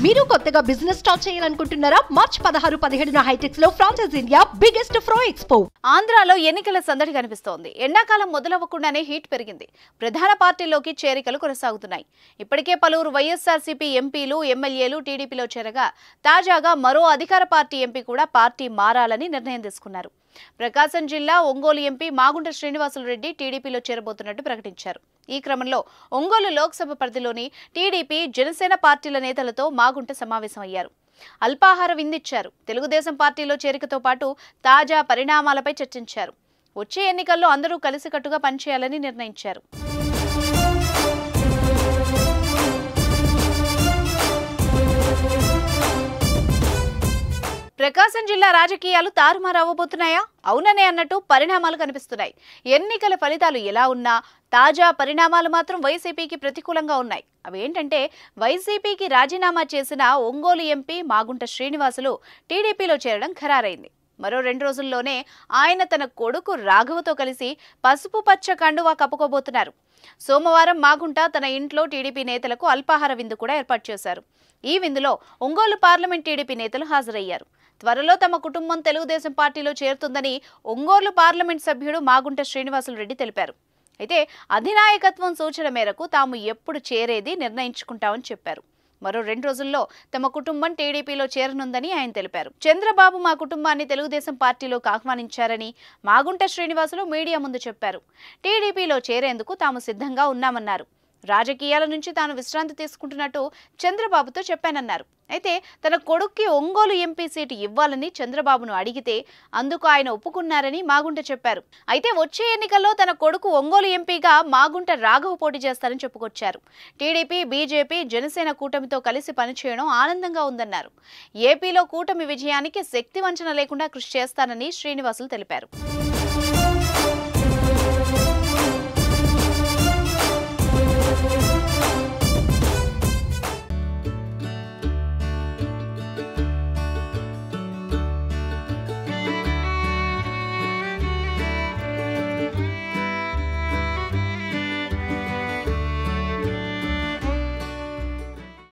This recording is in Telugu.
మీరు కొత్తగా బిజినెస్ స్టార్ట్ చేయాలనుకుంటున్నారా? మార్చ్ 16, 17న హైటెక్స్ లో ఫ్రాన్సెస్ ఇండియా బిగ్గెస్ట్ ఫ్రో ఎక్స్పో. ఆంధ్రాలో ఎన్నికల సందడి కనిపిస్తోంది. ఎండాకాలం మొదలవ్వకుండానే హీట్ పెరిగింది. ప్రధాన పార్టీలోకి చేరికలు కొనసాగుతున్నాయి. ఇప్పటికే పలువురు వైఎస్ఆర్సీపీ ఎంపీలు, ఎమ్మెల్యేలు టీడీపీలో చేరగా తాజాగా మరో అధికార పార్టీ ఎంపీ కూడా పార్టీ మారాలని నిర్ణయం తీసుకున్నారు. ప్రకాశం జిల్లా ఒంగోలు ఎంపీ మాగుంట శ్రీనివాసులు రెడ్డి టీడీపీలో చేరబోతున్నట్టు ప్రకటించారు. ఈ క్రమంలో ఒంగోలు లోక్సభ పరిధిలోని టీడీపీ, జనసేన పార్టీల నేతలతో మాగుంట సమావేశమయ్యారు. అల్పాహార విందిచ్చారు. తెలుగుదేశం పార్టీలో చేరికతో పాటు తాజా పరిణామాలపై చర్చించారు. వచ్చే ఎన్నికల్లో అందరూ కలిసికట్టుగా పనిచేయాలని నిర్ణయించారు. ప్రకాశం జిల్లా రాజకీయాలు తారుమారవ్వబోతున్నాయా? అవుననే అన్నట్టు పరిణామాలు కనిపిస్తున్నాయి. ఎన్నికల ఫలితాలు ఎలా ఉన్నా తాజా పరిణామాలు మాత్రం వైసీపీకి ప్రతికూలంగా ఉన్నాయి. అవేంటంటే, వైసీపీకి రాజీనామా చేసిన ఒంగోలు ఎంపీ మాగుంట శ్రీనివాసులు టీడీపీలో చేరడం ఖరారైంది. మరో 2 రోజుల్లోనే ఆయన తన కొడుకు రాఘవతో కలిసి పసుపు పచ్చ కండువా కప్పుకోబోతున్నారు. సోమవారం మాగుంట తన ఇంట్లో టీడీపీ నేతలకు అల్పాహార విందు కూడా ఏర్పాటు చేశారు. ఈ విందులో ఒంగోలు పార్లమెంట్ టీడీపీ నేతలు హాజరయ్యారు. త్వరలో తమ కుటుంబం తెలుగుదేశం పార్టీలో చేరుతుందని ఒంగోలు పార్లమెంట్ సభ్యుడు మాగుంట శ్రీనివాసులు రెడ్డి తెలిపారు. అయితే అధినాయకత్వం సూచన మేరకు తాము ఎప్పుడు చేరేది నిర్ణయించుకుంటామని చెప్పారు. మరో 2 రోజుల్లో తమ కుటుంబం టీడీపీలో చేరనుందని ఆయన తెలిపారు. చంద్రబాబు మా కుటుంబాన్ని తెలుగుదేశం పార్టీలోకి ఆహ్వానించారని మాగుంట శ్రీనివాసులు మీడియా ముందు చెప్పారు. టీడీపీలో చేరేందుకు తాము సిద్ధంగా ఉన్నామన్నారు. రాజకీయాల నుంచి తాను విశ్రాంతి తీసుకుంటున్నట్టు చంద్రబాబుతో చెప్పానన్నారు. అయితే తన కొడుక్కి ఒంగోలు ఎంపీ సీటు ఇవ్వాలని చంద్రబాబును అడిగితే అందుకు ఆయన ఒప్పుకున్నారని మాగుంట చెప్పారు. అయితే వచ్చే ఎన్నికల్లో తన కొడుకు ఒంగోలు ఎంపీగా మాగుంట రాఘవ పోటీ చేస్తారని చెప్పుకొచ్చారు. టీడీపీ, బీజేపీ, జనసేన కూటమితో కలిసి పనిచేయడం ఆనందంగా ఉందన్నారు. ఏపీలో కూటమి విజయానికి శక్తి వంచన లేకుండా కృషి చేస్తానని శ్రీనివాసులు తెలిపారు.